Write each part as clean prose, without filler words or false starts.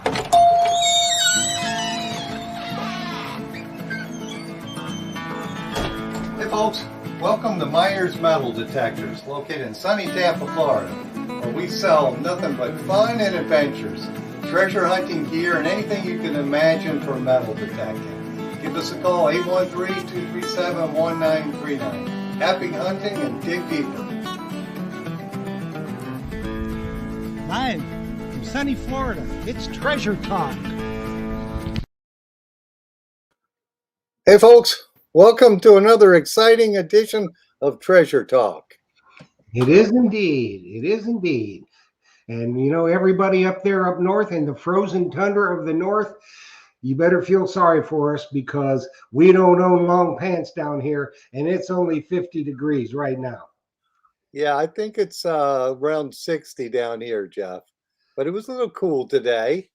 Hey folks, welcome to Myers Metal Detectors, located in sunny Tampa, Florida, where we sell nothing but fun and adventures, treasure hunting gear, and anything you can imagine for metal detecting. Give us a call, 813-237-1939. Happy hunting and dig deeper. Live from sunny Florida, it's Treasure Talk. Hey folks, welcome to another exciting edition of Treasure Talk. It is indeed. It is indeed. And you know, everybody up there up north in the frozen tundra of the north, you better feel sorry for us because we don't own long pants down here, and it's only 50 degrees right now. Yeah, I think it's around 60 down here, Jeff, but it was a little cool today.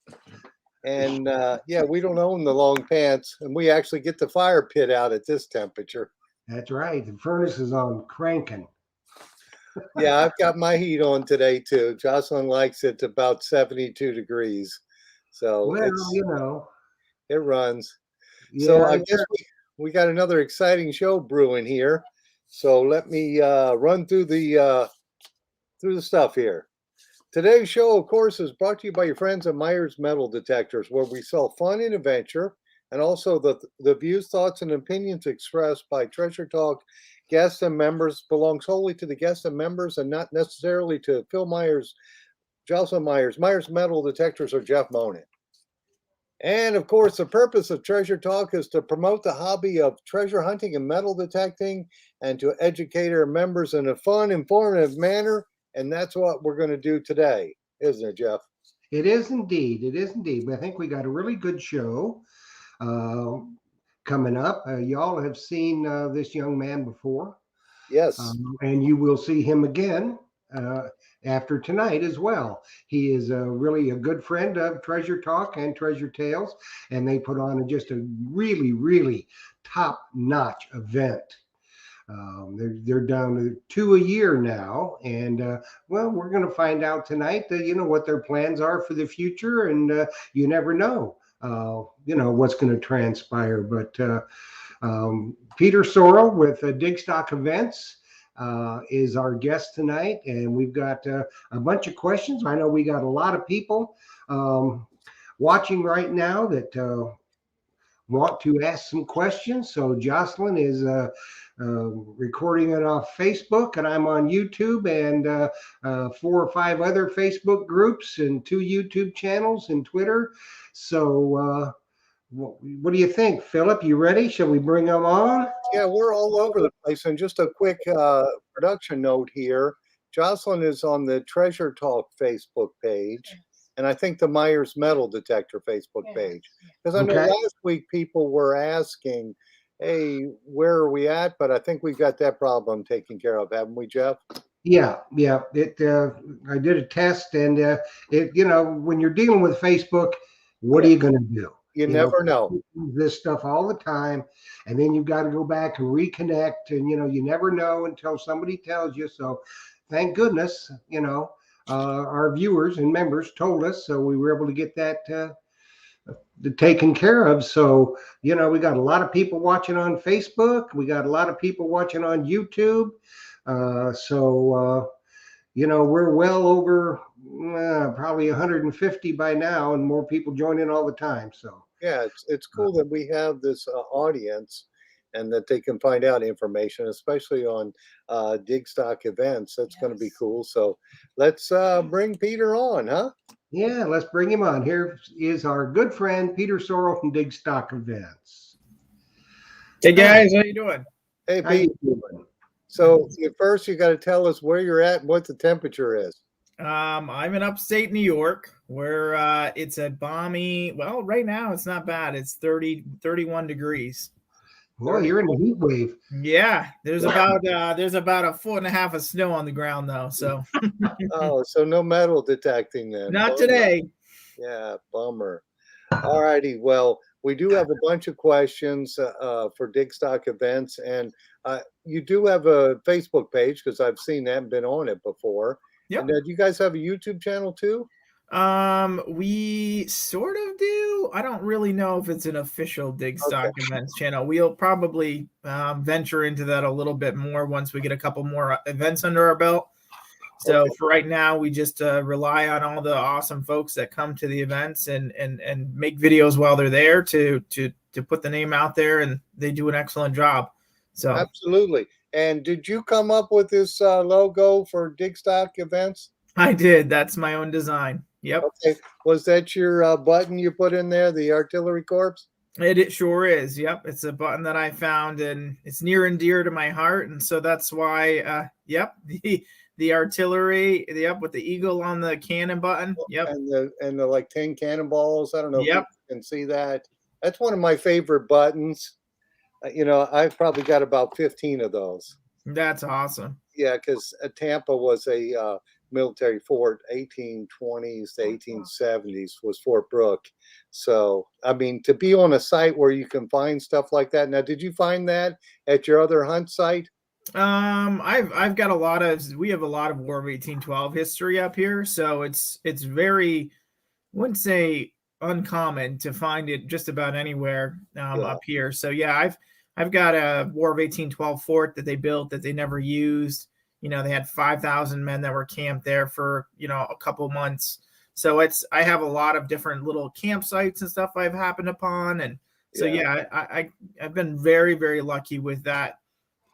And yeah, we don't own the long pants, and we actually get the fire pit out at this temperature. That's right. The furnace is on cranking. Yeah, I've got my heat on today too. Jocelyn likes it about 72 degrees. So Well, you know. it runs. Yeah, So I guess we got another exciting show brewing here. So let me run through the stuff here. Today's show, of course, is brought to you by your friends at Myers Metal Detectors, where we sell fun and adventure, and also the views, thoughts, and opinions expressed by Treasure Talk guests and members belong solely to the guests and members and not necessarily to Phil Myers, Jocelyn Myers, Myers Metal Detectors, or Jeff Monin. And of course, the purpose of Treasure Talk is to promote the hobby of treasure hunting and metal detecting and to educate our members in a fun, informative manner. And that's what we're going to do today, isn't it, Jeff? it is indeed. It is indeed. But I think we got a really good show coming up. Y'all have seen this young man before. Yes. And you will see him again after tonight as well. He is really a good friend of Treasure Talk and Treasure Tales, and they put on just a really, really top-notch event. They're down to 2 a year now, and well, we're going to find out tonight that what their plans are for the future, and you never know, what's going to transpire. But Peter Sorrell with Digstock Events is our guest tonight, and we've got a bunch of questions. I know we got a lot of people watching right now that want to ask some questions. So Jocelyn is recording it off Facebook, and I'm on YouTube, and 4 or 5 other Facebook groups and 2 YouTube channels and Twitter. So what do you think, Philip? You ready? Shall we bring them on? Yeah, we're all over the place. And just a quick production note here. Jocelyn is on the Treasure Talk Facebook page, and I think the Myers Metal Detector Facebook page. Because I know last week people were asking, hey, where are we at? But I think we've got that problem taken care of, haven't we, Jeff? Yeah. I did a test, and when you're dealing with Facebook, what are you going to do? You never know. This stuff all the time, and then you've got to go back and reconnect, and you never know until somebody tells you. So thank goodness, our viewers and members told us, so we were able to get that taken care of. So we got a lot of people watching on Facebook, we got a lot of people watching on YouTube, we're well over probably 150 by now, and more people join in all the time. So yeah, it's cool that we have this audience and that they can find out information, especially on Digstock Events. That's going to be cool. So let's bring Peter on, huh? Yeah, let's bring him on. Here is our good friend Peter Sorrell from Digstock Events. Hey guys, how you doing? Hey, Pete. So first, you got to tell us where you're at and what the temperature is. I'm in upstate New York, where it's a balmy. Well, right now it's not bad. It's 31 degrees. Boy, you're in a heat wave. Yeah, there's about a foot and a half of snow on the ground though. So oh, so no metal detecting then? Not today. Yeah, bummer. All righty. Well, we do have a bunch of questions for Digstock Events, and you do have a Facebook page because I've seen that and been on it before. Yep. And do you guys have a YouTube channel too? We sort of do. I don't really know if it's an official Okay. Digstock Events channel. We'll probably venture into that a little bit more once we get a couple more events under our belt. So Okay. for right now, we just rely on all the awesome folks that come to the events and make videos while they're there to put the name out there, and they do an excellent job. So Absolutely. And did you come up with this logo for Digstock events? I did. That's my own design. Yep. Okay. Was that your button you put in there, the artillery corps? It sure is. Yep. It's a button that I found, and it's near and dear to my heart. And so that's why, yep, the artillery, yep, with the eagle on the cannon button. Yep. And the like 10 cannonballs. I don't know if you Yep. can see that. That's one of my favorite buttons. I've probably got about 15 of those. That's awesome. Yeah, because Tampa was a military fort, 1820s to 1870s was Fort Brooke. So, I mean, to be on a site where you can find stuff like that. Now, did you find that at your other hunt site? I've got we have a lot of War of 1812 history up here, so it's very, I wouldn't say uncommon to find it just about anywhere Yeah, up here. So yeah, I've got a War of 1812 fort that they built that they never used. They had 5,000 men that were camped there for a couple months. So I have a lot of different little campsites and stuff I've happened upon, and so yeah, yeah, I've been very, very lucky with that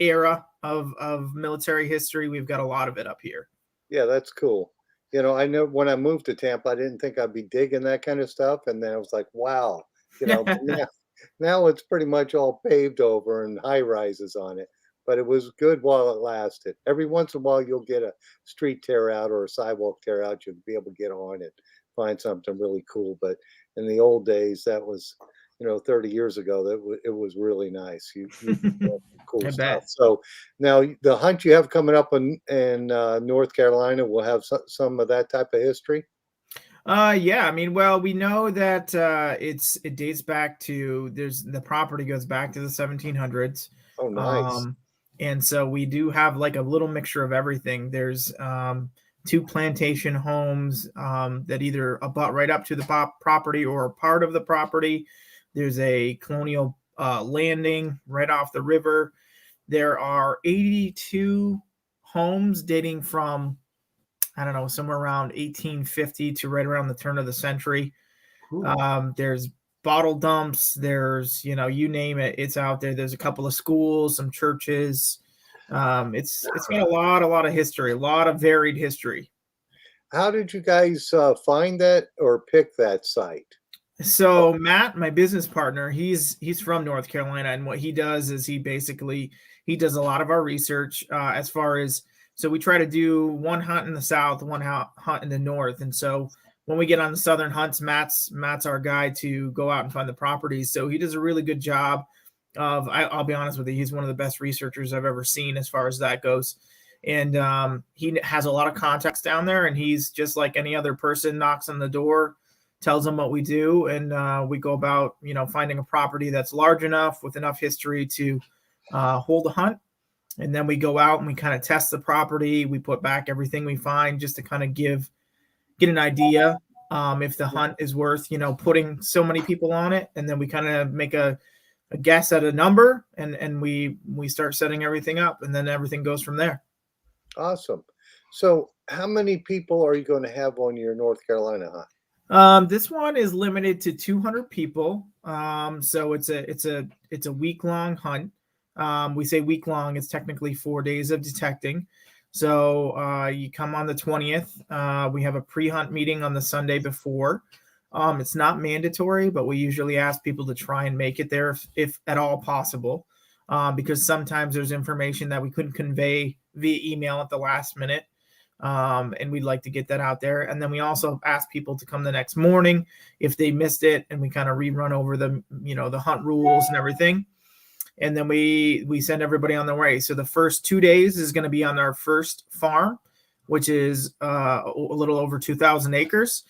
era of military history. We've got a lot of it up here. yeah, that's cool. I know when I moved to Tampa, I didn't think I'd be digging that kind of stuff. And then I was like, wow, but now it's pretty much all paved over and high rises on it. But it was good while it lasted. Every once in a while, you'll get a street tear out or a sidewalk tear out. You'll be able to get on it, find something really cool. But in the old days, that was, 30 years ago, it was really nice. You cool I stuff. bet. So now the hunt you have coming up in North Carolina will have some of that type of history. Yeah, I mean, well, we know that it dates back to the property goes back to the 1700s. Oh, nice. Um, and so we do have like a little mixture of everything. There's two plantation homes that either abut right up to the property or are part of the property. There's a colonial landing right off the river. There are 82 homes dating from, I don't know, somewhere around 1850 to right around the turn of the century. Cool. There's bottle dumps. There's, you name it, it's out there. There's a couple of schools, some churches. It's got a lot of history, a lot of varied history. How did you guys find that or pick that site? So Matt, my business partner, he's from North Carolina, and what he does is he does a lot of our research as far as, so we try to do one hunt in the south, one hunt in the north, and so when we get on the southern hunts, Matt's our guy to go out and find the properties. So he does a really good job of. I'll be honest with you, he's one of the best researchers I've ever seen as far as that goes. And he has a lot of contacts down there, and he's just like any other person, knocks on the door, tells them what we do, and we go about finding a property that's large enough with enough history to hold a hunt. And then we go out and we kind of test the property. We put back everything we find just to kind of get an idea if the hunt is worth putting so many people on it. And then we kind of make a guess at a number, and we start setting everything up, and then everything goes from there. Awesome. So how many people are you going to have on your North Carolina hunt? This one is limited to 200 people. So it's a week-long hunt. We say week-long, it's technically 4 days of detecting. So you come on the 20th. We have a pre-hunt meeting on the Sunday before. It's not mandatory, but we usually ask people to try and make it there if at all possible, because sometimes there's information that we couldn't convey via email at the last minute. And we'd like to get that out there. And then we also ask people to come the next morning if they missed it, and we kind of rerun over the hunt rules and everything. And then we send everybody on their way. So the first 2 days is going to be on our first farm, which is a little over 2,000 acres.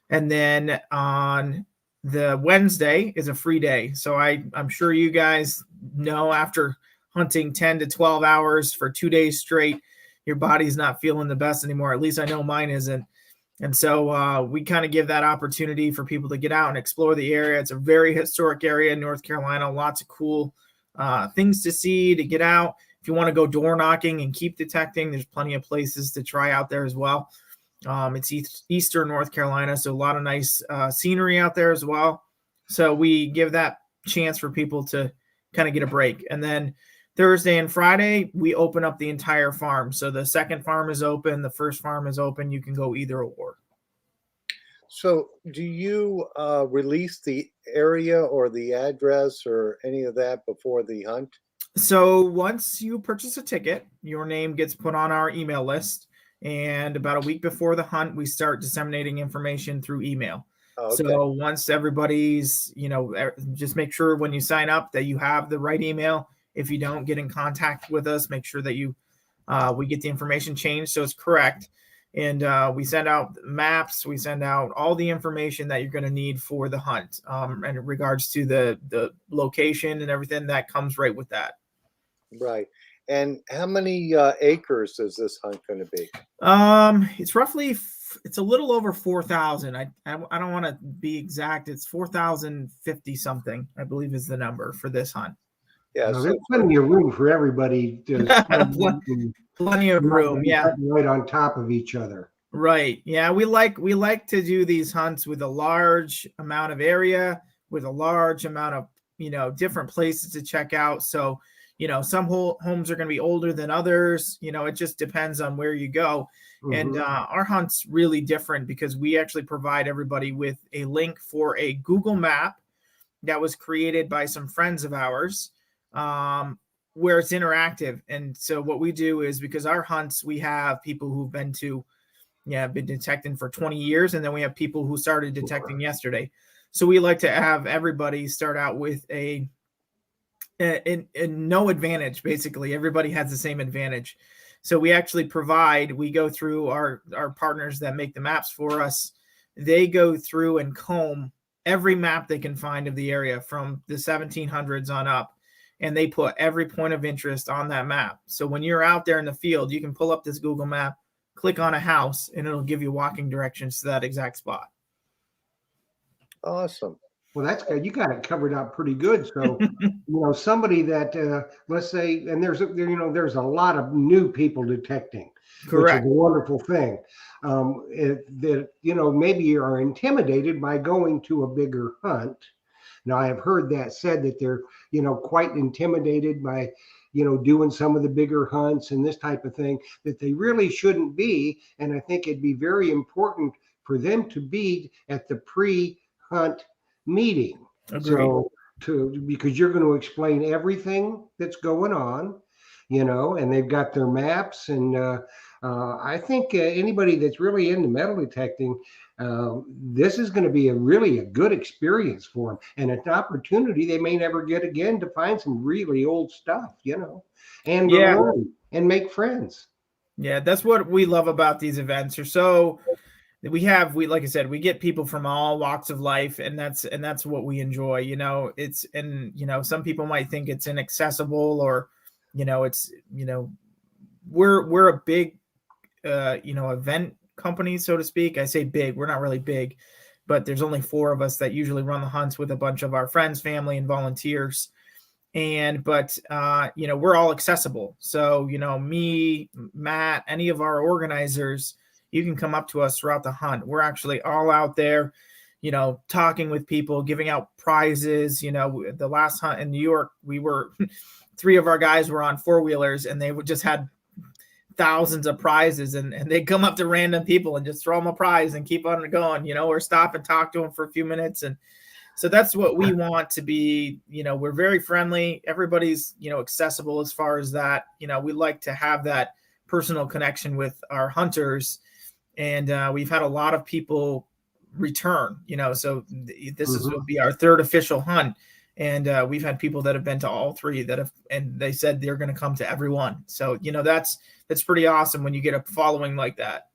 And then on the Wednesday is a free day. So I'm sure you guys know, after hunting 10 to 12 hours for 2 days straight, your body's not feeling the best anymore. At least I know mine isn't. And so we kind of give that opportunity for people to get out and explore the area. It's a very historic area in North Carolina, lots of cool things to see, to get out. If you want to go door knocking and keep detecting, there's plenty of places to try out there as well. It's Eastern North Carolina, so a lot of nice scenery out there as well. So we give that chance for people to kind of get a break. And then Thursday and Friday, we open up the entire farm. So the second farm is open, the first farm is open. You can go either or. So do you release the area or the address or any of that before the hunt? So once you purchase a ticket, your name gets put on our email list. And about a week before the hunt, we start disseminating information through email. Okay. So once everybody's, just make sure when you sign up that you have the right email. If you don't, get in contact with us. Make sure that we get the information changed so it's correct. And we send out maps. We send out all the information that you're going to need for the hunt. And in regards to the location and everything that comes right with that. Right. And how many acres is this hunt going to be? It's a little over 4,000. I don't want to be exact. It's 4,050 something, I believe, is the number for this hunt. Yeah, so there's plenty of room for everybody to plenty of room. Yeah, right on top of each other. Right. Yeah, we like to do these hunts with a large amount of area, with a large amount of different places to check out. So some homes are going to be older than others. It just depends on where you go. Mm-hmm. And our hunt's really different because we actually provide everybody with a link for a Google map that was created by some friends of ours, where it's interactive. And so what we do is, because our hunts, we have people who've been detecting for 20 years. And then we have people who started detecting yesterday. So we like to have everybody start out with a no advantage. Basically, everybody has the same advantage. So we actually we go through our partners that make the maps for us. They go through and comb every map they can find of the area from the 1700s on up. And they put every point of interest on that map. So when you're out there in the field, you can pull up this Google map, click on a house, and it'll give you walking directions to that exact spot. Awesome. Well, that's good. You got it covered out pretty good. So, somebody that, let's say, and there's a lot of new people detecting, correct, which is a wonderful thing. That maybe you are intimidated by going to a bigger hunt. Now, I have heard that said that they're, quite intimidated by, doing some of the bigger hunts and this type of thing, that they really shouldn't be. And I think it'd be very important for them to be at the pre-hunt meeting. Agreed. Because you're going to explain everything that's going on, and they've got their maps. And I think anybody that's really into metal detecting, this is going to be a good experience for them, and an opportunity they may never get again to find some really old stuff, and learn and make friends. Yeah, that's what we love about these events. We like I said, we get people from all walks of life, and that's what we enjoy. Some people might think it's inaccessible, or we're a big event company, so to speak. I say big, we're not really big, but there's only 4 of us that usually run the hunts with a bunch of our friends, family, and volunteers. But we're all accessible. So, me, Matt, any of our organizers, you can come up to us throughout the hunt. We're actually all out there, talking with people, giving out prizes. The last hunt in New York, we were 3 of our guys were on 4-wheelers, and they just had thousands of prizes, and they come up to random people and just throw them a prize and keep on going, or stop and talk to them for a few minutes. And so that's what we want to be. We're very friendly. Everybody's, accessible as far as that. We like to have that personal connection with our hunters. And we've had a lot of people return, so this will be our 3rd official hunt. And we've had people that have been to all 3 and they said they're going to come to every one. So, that's pretty awesome when you get a following like that.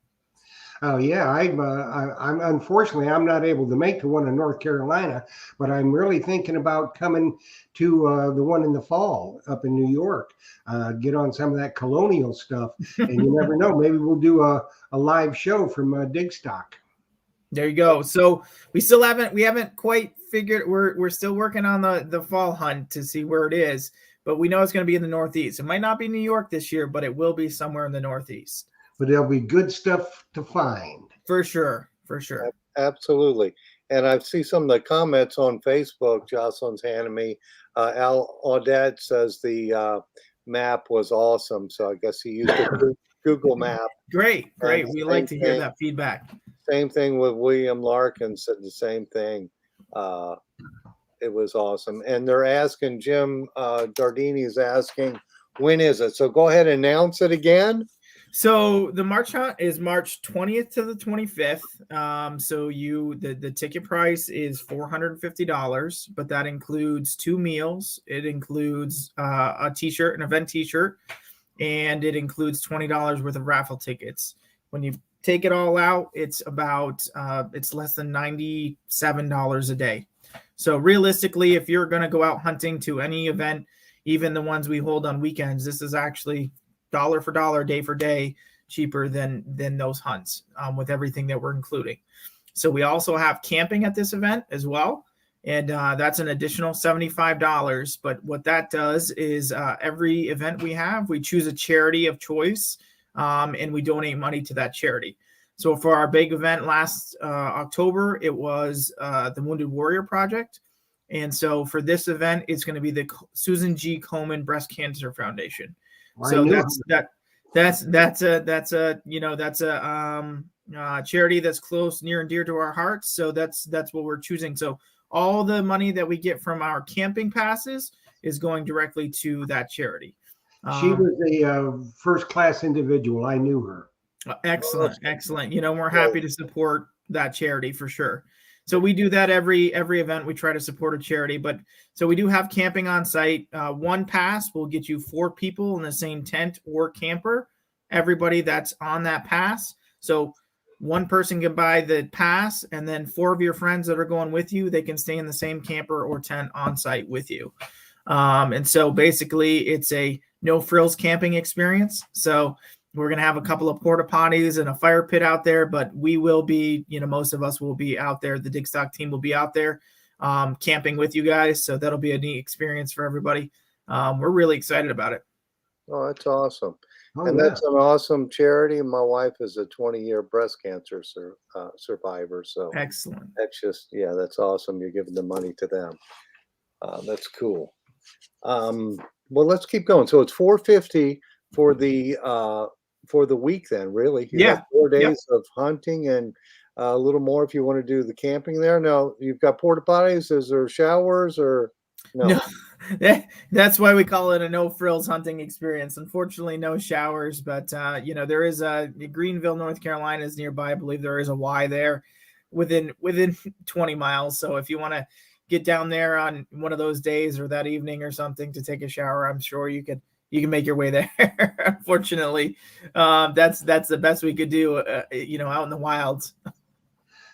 Oh yeah, I'm unfortunately I'm not able to make the one in North Carolina, but I'm really thinking about coming to the one in the fall up in New York. Get on some of that colonial stuff, and you never know. Maybe we'll do a live show from Digstock. There you go. So we haven't quite figured. We're still working on the fall hunt to see where it is, but we know it's going to be in the Northeast. It might not be New York this year, but it will be somewhere in the Northeast But there'll be good stuff to find. for sure. For sure. Absolutely. And I see some of the comments on Facebook. Jocelyn's handed me. Al Audette says the map was awesome. So I guess he used a Google map. Great. And We same like to hear thing- that feedback. Same thing with William Larkin, said the same thing. It was awesome. And they're asking, Jim Dardini is asking, when is it? So go ahead and announce it again. So the March hunt is March 20th to the 25th. So the ticket price is $450, but that includes 2 meals. It includes a t-shirt, an event t-shirt, and it includes $20 worth of raffle tickets. When you take it all out, it's about it's less than $97 a day. So realistically, if you're going to go out hunting to any event, even the ones we hold on weekends, this is actually dollar for dollar, day for day, cheaper than those hunts with everything that we're including. So we also have camping at this event as well, and that's an additional $75. But what that does is every event we have, we choose a charity of choice, and we donate money to that charity. So for our big event last October, it was the Wounded Warrior Project. And so for this event, it's going to be the Susan G. Komen Breast Cancer Foundation. So that's a charity that's close, near and dear to our hearts. So that's what we're choosing. So all the money that we get from our camping passes is going directly to that charity. She was a first-class individual. I knew her. Excellent. We're happy to support that charity for sure. So we do that every event. We try to support a charity, but so we do have camping on site. One pass will get you 4 people in the same tent or camper. Everybody that's on that pass. So one person can buy the pass, and then 4 of your friends that are going with you, they can stay in the same camper or tent on site with you. And so basically, it's a no frills camping experience. So we're going to have a couple of porta potties and a fire pit out there, but we will be, most of us will be out there. The Digstock team will be out there camping with you guys. So that'll be a neat experience for everybody. We're really excited about it. Oh, that's awesome. Oh, And yeah. that's an awesome charity. My wife is a 20-year breast cancer survivor. So Excellent. that's just, that's awesome. You're giving the money to them. That's cool. Well, let's keep going. So it's $450 for the week then, really. You got 4 days of hunting and a little more if you want to do the camping there. Now, you've got porta potties. Is there showers or no? That's why we call it a no frills hunting experience. Unfortunately, no showers, but there is Greenville, North Carolina is nearby. I believe there is a Y there within 20 miles. So if you want to get down there on one of those days or that evening or something to take a shower, I'm sure you can make your way there. Unfortunately, that's the best we could do, out in the wilds.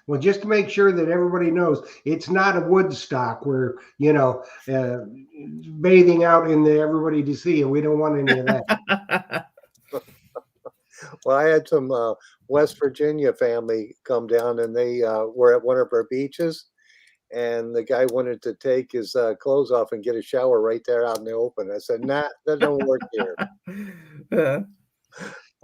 Well, just to make sure that everybody knows, it's not a Woodstock where, bathing out in the everybody to see, and we don't want any of that. Well, I had some West Virginia family come down, and they were at one of our beaches, and the guy wanted to take his clothes off and get a shower right there out in the open. I said, nah, that don't work here.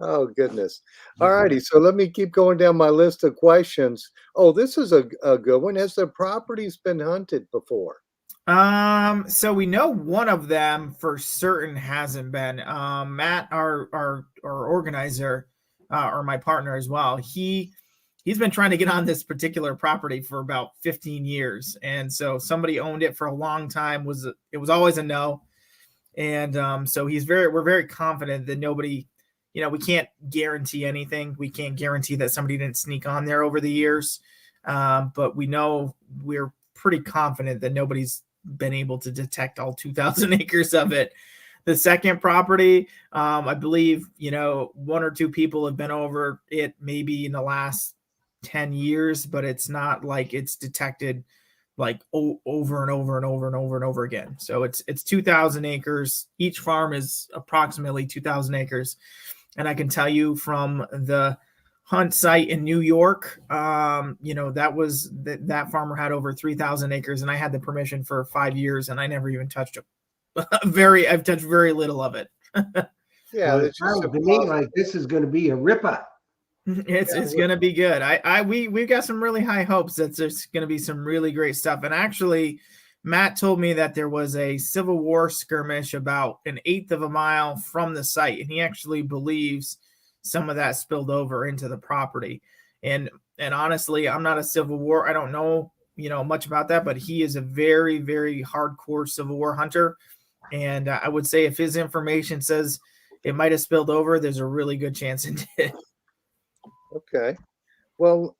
Oh, goodness. All righty. So let me keep going down my list of questions. Oh, this is a good one. Has the properties been hunted before? So we know one of them for certain hasn't been. Matt, our organizer, or my partner as well, he's been trying to get on this particular property for about 15 years. And so somebody owned it for a long time. It was always a no. And so we're very confident that nobody, we can't guarantee anything. We can't guarantee that somebody didn't sneak on there over the years. But we're pretty confident that nobody's been able to detect all 2,000 acres of it. The second property, I believe, one or two people have been over it maybe in the last 10 years, but it's not like it's detected like over and over and over and over and over again. So it's 2,000 acres. Each farm is approximately 2,000 acres. And I can tell you from the hunt site in New York, that farmer had over 3,000 acres, and I had the permission for 5 years, and I never even touched it. I've touched very little of it. Yeah, It sounds to me like this is going to be a ripper. It's going to be good. We've got some really high hopes that there's going to be some really great stuff. And actually, Matt told me that there was a Civil War skirmish about 1/8 of a mile from the site, and he actually believes some of that spilled over into the property. And honestly, I'm not a Civil War. I don't know, much about that, but he is a very, very hardcore Civil War hunter. And I would say if his information says it might have spilled over, there's a really good chance it did. Okay. Well,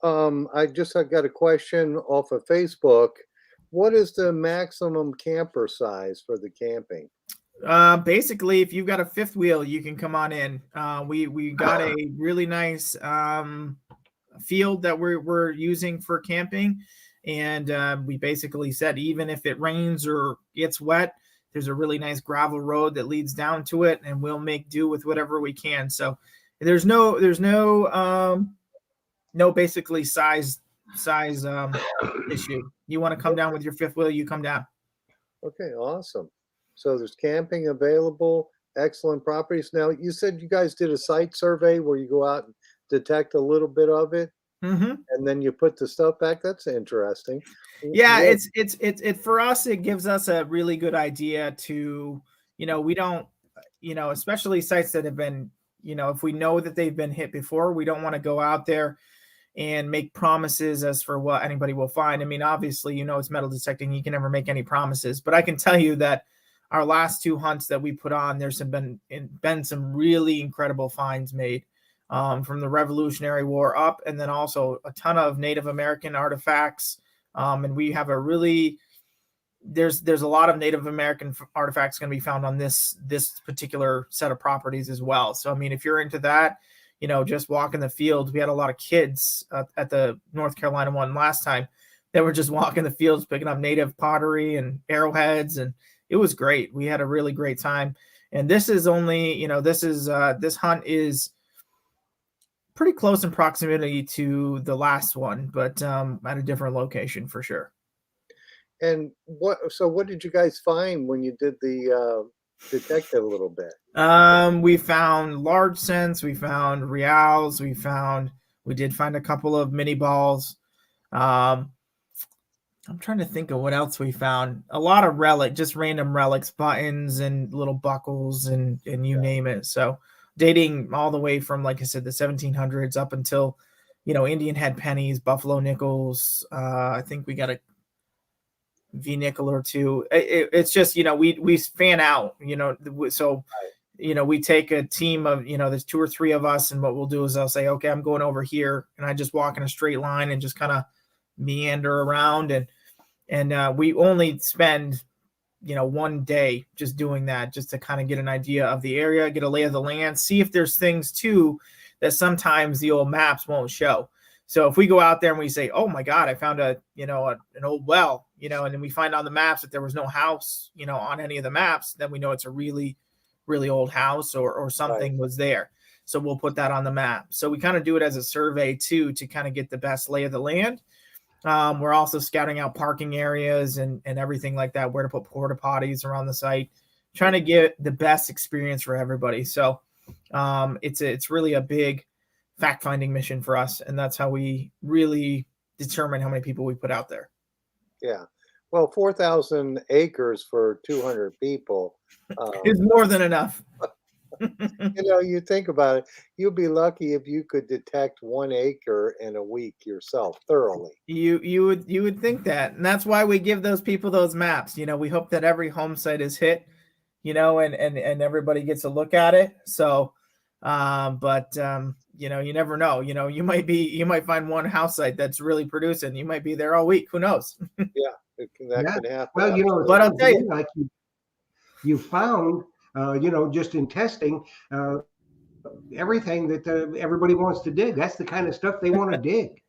I got a question off of Facebook. What is the maximum camper size for the camping? Basically, if you've got a fifth wheel, you can come on in. We got a really nice field that we're using for camping, and we basically said even if it rains or gets wet, there's a really nice gravel road that leads down to it, and we'll make do with whatever we can. So there's no basically size issue. You want to come down with your fifth wheel, you come down. Okay, awesome. So there's camping available, excellent properties. Now, you said you guys did a site survey where you go out and detect a little bit of it, and then you put the stuff back. That's interesting. Yeah, it's for us, it gives us a really good idea to, we don't, especially sites that have been, if we know that they've been hit before, we don't want to go out there and make promises as for what anybody will find. I mean, obviously, it's metal detecting. You can never make any promises, but I can tell you that our last two hunts that we put on, there's been some really incredible finds made from the Revolutionary War up, and then also a ton of Native American artifacts. And we have there's a lot of Native American artifacts going to be found on this particular set of properties as well. So, I mean, if you're into that, just walking the field, we had a lot of kids at the North Carolina one last time that were just walking the fields, picking up native pottery and arrowheads, and it was great. We had a really great time. And this is only, this hunt is pretty close in proximity to the last one, but at a different location for sure. And what did you guys find when you did the detective a little bit? We found large cents, we found reals, we did find a couple of mini balls. I'm trying to think of what else we found. A lot of just random relics, buttons and little buckles and you name it. So dating all the way from, like I said, the 1700s up until, Indian head pennies, buffalo nickels. I think we got a V nickel or two. It's just, we fan out, so, we take a team of, there's 2 or 3 of us, and what we'll do is I'll say, okay, I'm going over here, and I just walk in a straight line and just kind of meander around, and we only spend, one day just doing that, just to kind of get an idea of the area, get a lay of the land, see if there's things too that sometimes the old maps won't show. So if we go out there and we say, oh my God, I found an old well, and then we find on the maps that there was no house, on any of the maps, then we know it's a really, really old house or something was there. So we'll put that on the map. So we kind of do it as a survey too, to kind of get the best lay of the land. We're also scouting out parking areas and everything like that, where to put porta potties around the site, trying to get the best experience for everybody. So it's really a big fact-finding mission for us, and that's how we really determine how many people we put out there. Yeah. Well, 4,000 acres for 200 people is more than enough. You think about it, you'd be lucky if you could detect 1 acre in a week yourself thoroughly. You would think that, and that's why we give those people those maps. We hope that every home site is hit, and everybody gets a look at it. So, but you never know. You might find one house site that's really producing. You might be there all week. Who knows? Yeah, that can happen. Well, but I'll tell you, like you found just in testing everything that everybody wants to dig. That's the kind of stuff they want to dig,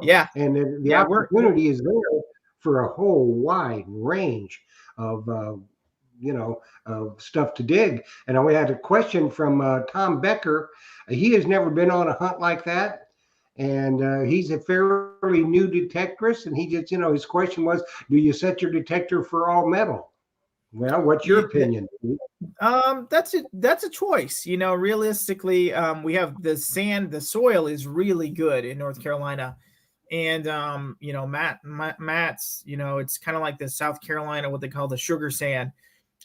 Yeah. and the Yeah, opportunity is there for a whole wide range of of stuff to dig. And we had a question from Tom Becker. He has never been on a hunt like that. And he's a fairly new detectorist. And he just, his question was, do you set your detector for all metal? Well, what's your opinion? That's a choice. Realistically, we have the sand, the soil is really good in North Carolina. And Matt's, it's kind of like the South Carolina, what they call the sugar sand.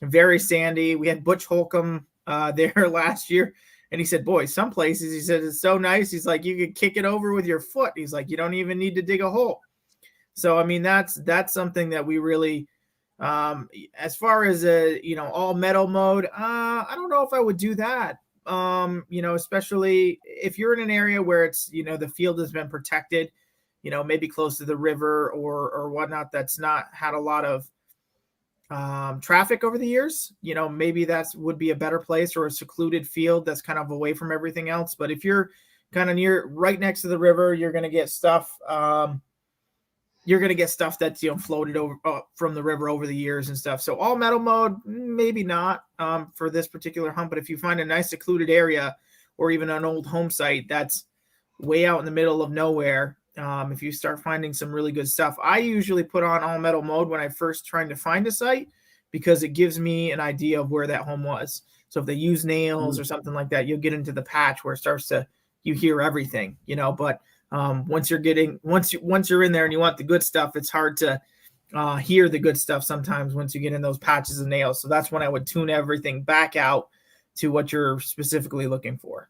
Very sandy. We had Butch Holcomb there last year, and he said, boy, some places, he said, it's so nice. He's like, you could kick it over with your foot. He's like, you don't even need to dig a hole. So, I mean, that's something that we really, as far as all metal mode, I don't know if I would do that. Especially if you're in an area where it's, the field has been protected, maybe close to the river or whatnot, that's not had a lot of traffic over the years, maybe would be a better place, or a secluded field that's kind of away from everything else. But if you're kind of right next to the river, you're going to get stuff. That's floated over from the river over the years and stuff. So all metal mode, maybe not for this particular hunt. But if you find a nice secluded area, or even an old home site that's way out in the middle of nowhere, if you start finding some really good stuff, I usually put on all metal mode when I first trying to find a site, because it gives me an idea of where that home was. So if they use nails or something like that, you'll get into the patch where it starts to, you hear everything, but once you're in there and you want the good stuff, it's hard to hear the good stuff sometimes once you get in those patches of nails. So that's when I would tune everything back out to what you're specifically looking for.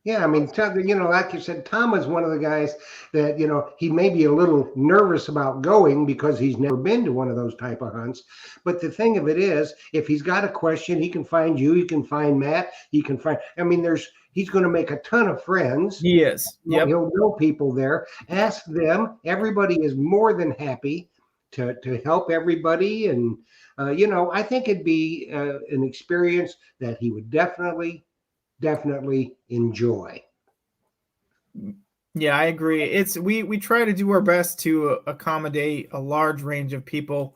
Yeah, I mean, like you said, Tom is one of the guys that, he may be a little nervous about going because he's never been to one of those type of hunts. But the thing of it is, if he's got a question, he can find you, he can find Matt, he's going to make a ton of friends. He is. Yep. He'll know people there. Ask them. Everybody is more than happy to help everybody. And, I think it'd be an experience that he would definitely enjoy. Yeah, I agree. We try to do our best to accommodate a large range of people.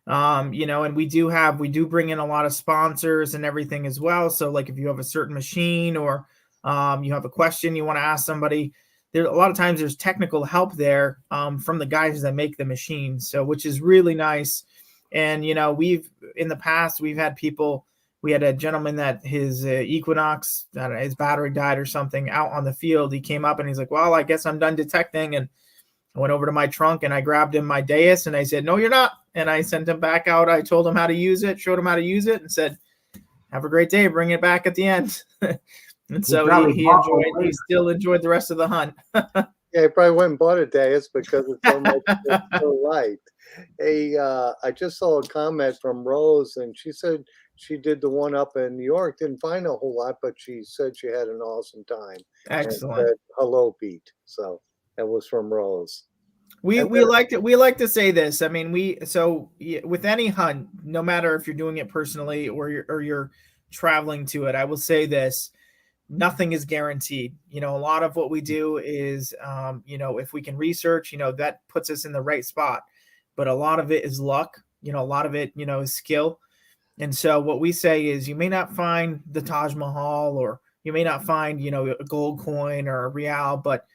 And we do bring in a lot of sponsors and everything as well. So like if you have a certain machine, or you have a question you want to ask somebody, there a lot of times there's technical help there from the guys that make the machine. So which is really nice. And in the past we've had people. We had a gentleman that his Equinox, his battery died or something out on the field. He came up and he's like, well, I guess I'm done detecting. And I went over to my trunk and I grabbed him my Deus and I said, no, you're not. And I sent him back out. I told him how to use it, showed him how to use it, and said, have a great day. Bring it back at the end. And so he still enjoyed the rest of the hunt. Yeah, he probably went and bought a Deus because it's so much so light. Hey, I just saw a comment from Rose, and she said she did the one up in New York. Didn't find a whole lot, but she said she had an awesome time. Excellent. And said, hello, Pete. So that was from Rose. We like to say this. I mean, with any hunt, no matter if you're doing it personally or you're traveling to it, I will say this: nothing is guaranteed. A lot of what we do is, if we can research, that puts us in the right spot. But a lot of it is luck. A lot of it, is skill. And so what we say is, you may not find the Taj Mahal, or you may not find, a gold coin or a real, but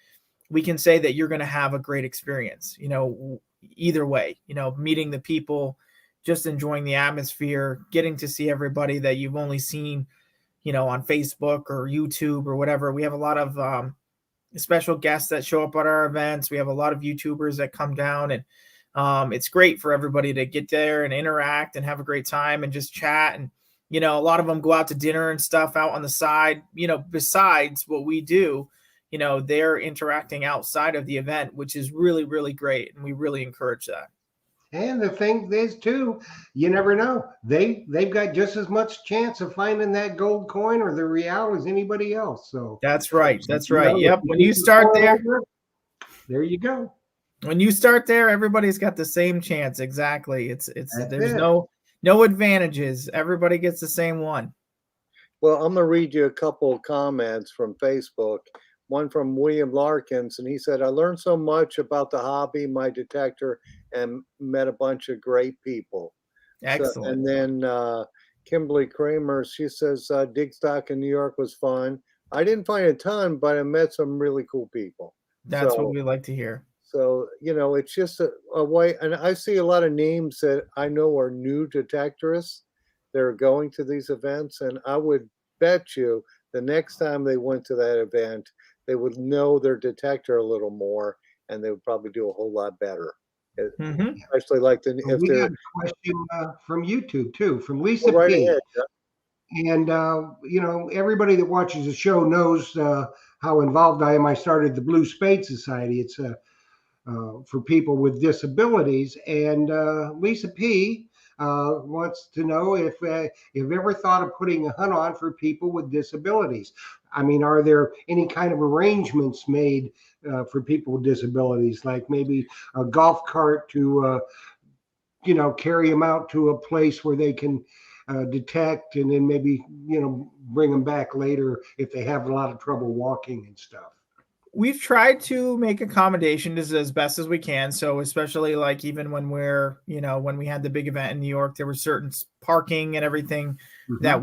we can say that you're going to have a great experience, either way, meeting the people, just enjoying the atmosphere, getting to see everybody that you've only seen, on Facebook or YouTube or whatever. We have a lot of special guests that show up at our events. We have a lot of YouTubers that come down, and it's great for everybody to get there and interact and have a great time and just chat. And, a lot of them go out to dinner and stuff out on the side, besides what we do, they're interacting outside of the event, which is really, really great. And we really encourage that. And the thing is too, you never know. They've got just as much chance of finding that gold coin or the real as anybody else. So that's right. That's right. Yep. When you start there, there you go. When you start there, everybody's got the same chance. Exactly. There's No advantages. Everybody gets the same one. Well, I'm going to read you a couple of comments from Facebook. One from William Larkins, and he said, I learned so much about the hobby, my detector, and met a bunch of great people. So, Excellent. and then Kimberly Kramer, she says, Digstock in New York was fun. I didn't find a ton, but I met some really cool people. That's what So, we like to hear. so it's just a way. And I see a lot of names that I know are new detectorists. They're going to these events, and I would bet you the next time they went to that event, they would know their detector a little more, and they would probably do a whole lot better. Hmm. Especially like if We they're got a question from YouTube too, from go Lisa right P. ahead. And everybody that watches the show knows how involved I am. I started the Blue Spade Society. It's for people with disabilities. And Lisa P. Wants to know if you've ever thought of putting a hunt on for people with disabilities. I mean, are there any kind of arrangements made for people with disabilities, like maybe a golf cart to carry them out to a place where they can detect, and then maybe bring them back later if they have a lot of trouble walking and stuff? We've tried to make accommodations as best as we can. So especially like even when when we had the big event in New York, there was certain parking and everything Hmm. that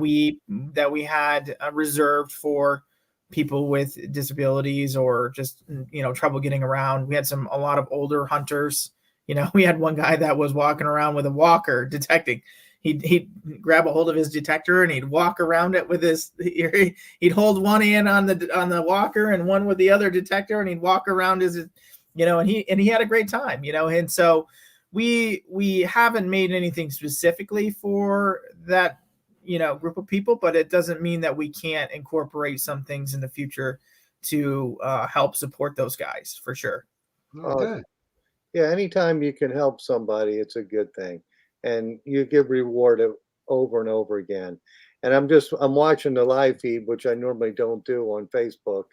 we had reserved for people with disabilities or just trouble getting around. We had a lot of older hunters. We had one guy that was walking around with a walker detecting. He'd grab a hold of his detector and he'd walk around it with he'd hold one hand on the walker and one with the other detector, and he'd walk around and he had a great time. And so we haven't made anything specifically for that group of people, but it doesn't mean that we can't incorporate some things in the future to help support those guys for sure. Oh, Uh, good. yeah, anytime you can help somebody, it's a good thing, and you get rewarded over and over again. And I'm watching the live feed, which I normally don't do on Facebook,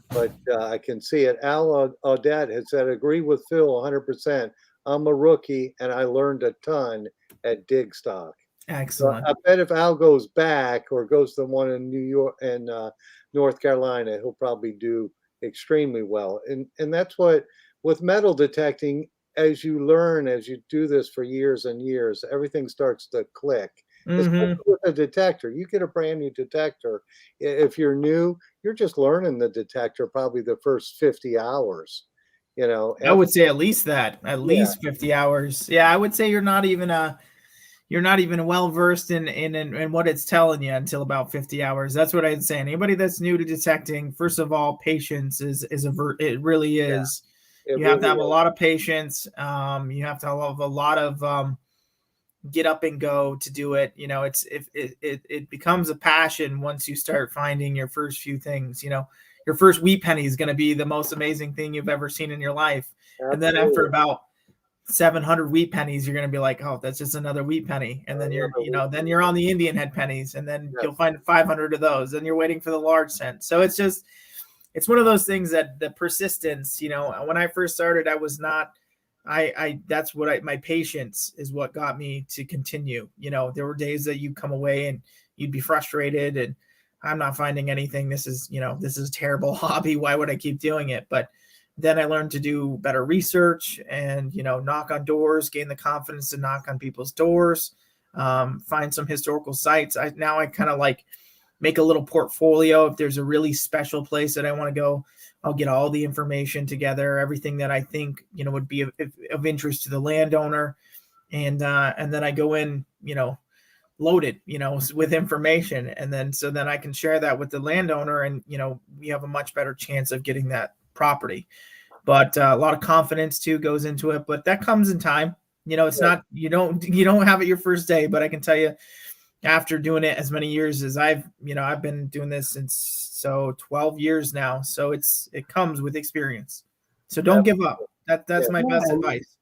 but I can see it. Al Audette has said, agree with Phil 100%. I'm a rookie, and I learned a ton at Digstock. So Excellent. I bet if Al goes back or goes to the one in New York and North Carolina, he'll probably do extremely well. And that's what with metal detecting, as you learn, as you do this for years and years, everything starts to click. Especially Hmm. with a detector, you get a brand new detector. If you're new, you're just learning the detector probably the first 50 hours. I After would say at least that, at yeah, least 50 hours. Yeah, I would say you're not even well versed in what it's telling you until about 50 hours. That's what I'd say. Anybody that's new to detecting, first of all, patience it really yeah, is. it You have to really have a is. lot of patience. You have to have a lot of get up and go to do it. It's if it becomes a passion once you start finding your first few things. Your first wheat penny is going to be the most amazing thing you've ever seen in your life, and then after Absolutely. about 700 wheat pennies, you're going to be like, oh, that's just another wheat penny. And then Another week. then you're on the Indian head pennies, and then you'll Yes. find 500 of those. And you're waiting for the large cent. So it's one of those things that the persistence, when I first started, I was not, that's what my patience is what got me to continue. There were days that you'd come away and you'd be frustrated and I'm not finding anything. This is a terrible hobby. Why would I keep doing it? But then I learned to do better research and, knock on doors, gain the confidence to knock on people's doors, find some historical sites. I kind of like make a little portfolio. If there's a really special place that I want to go, I'll get all the information together, everything that I think, would be of interest to the landowner. And then I go in, loaded, with information. And then I can share that with the landowner and, we have a much better chance of getting that property. But a lot of confidence too goes into it, but that comes in time. It's Yes. not, you don't have it your first day, but I can tell you after doing it as many years as I've been doing this since 12 years now. So it comes with experience. So don't give up. That's Yeah. my Yeah, best advice.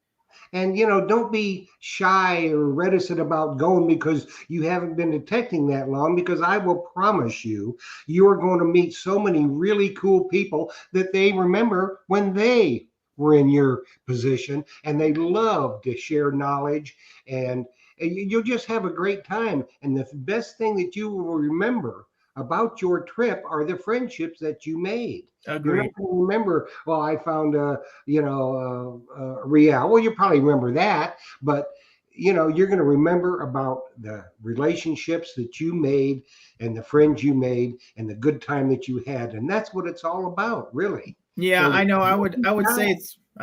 and don't be shy or reticent about going because you haven't been detecting that long, because I will promise you, you are going to meet so many really cool people that they remember when they were in your position, and they love to share knowledge and you'll just have a great time. And the best thing that you will remember about your trip are the friendships that you made. You're Agreed. not going to remember, well, I found Real. Well, you probably remember that, but you're going to remember about the relationships that you made and the friends you made and the good time that you had. And that's what it's all about, really. Yeah, So I know. I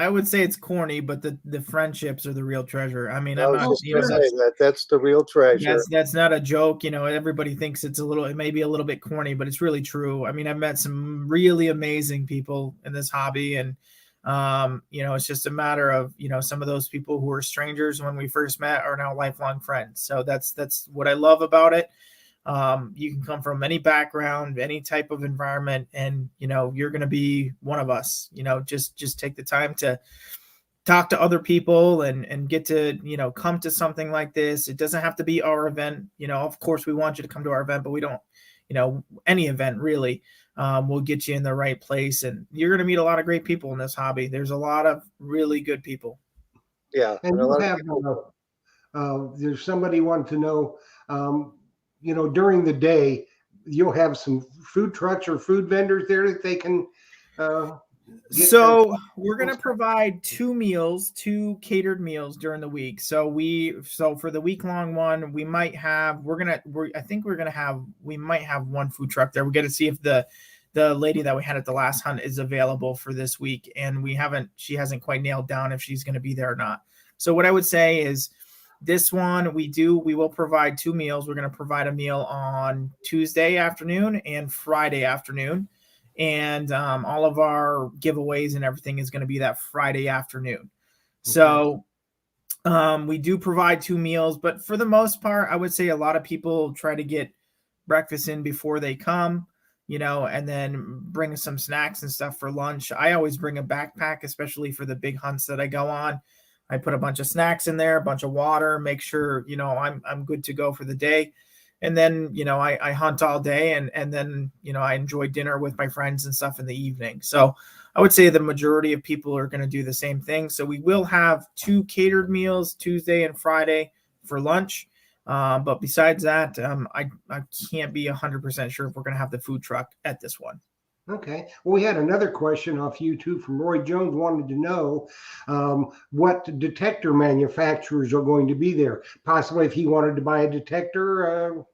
would say it's corny, but the friendships are the real treasure. I mean, I I'm was not, just you going know, to say that's the real treasure. that's not a joke. Everybody thinks it may be a little bit corny, but it's really true. I mean, I've met some really amazing people in this hobby, and it's just a matter of, some of those people who were strangers when we first met are now lifelong friends. So that's what I love about it. You can come from any background, any type of environment, and you're going to be one of us. Just take the time to talk to other people and get to come to something like this. It doesn't have to be our event. Of course we want you to come to our event, but we don't, any event really. Will get you in the right place, and you're going to meet a lot of great people in this hobby. There's a lot of really good people. Yeah, And and a you lot of have, people. there's somebody wanting to know, during the day, you'll have some food trucks or food vendors there that they can get. So we're going to provide two catered meals during the week. So for the week long one, we might have, we might have one food truck there. We're going to see if the lady that we had at the last hunt is available for this week. And she hasn't quite nailed down if she's going to be there or not. So what I would say is this one, we will provide two meals. We're going to provide a meal on Tuesday afternoon and Friday afternoon. And all of our giveaways and everything is going to be that Friday afternoon. So we do provide two meals, but for the most part, I would say a lot of people try to get breakfast in before they come, and then bring some snacks and stuff for lunch. I always bring a backpack, especially for the big hunts that I go on. I put a bunch of snacks in there, a bunch of water, make sure, I'm good to go for the day. And then, I hunt all day and then, I enjoy dinner with my friends and stuff in the evening. So I would say the majority of people are going to do the same thing. So we will have two catered meals Tuesday and Friday for lunch. But besides that, I can't be 100% sure if we're going to have the food truck at this one. Okay. Well, we had another question off YouTube from Roy Jones, wanted to know what detector manufacturers are going to be there. Possibly if he wanted to buy a detector,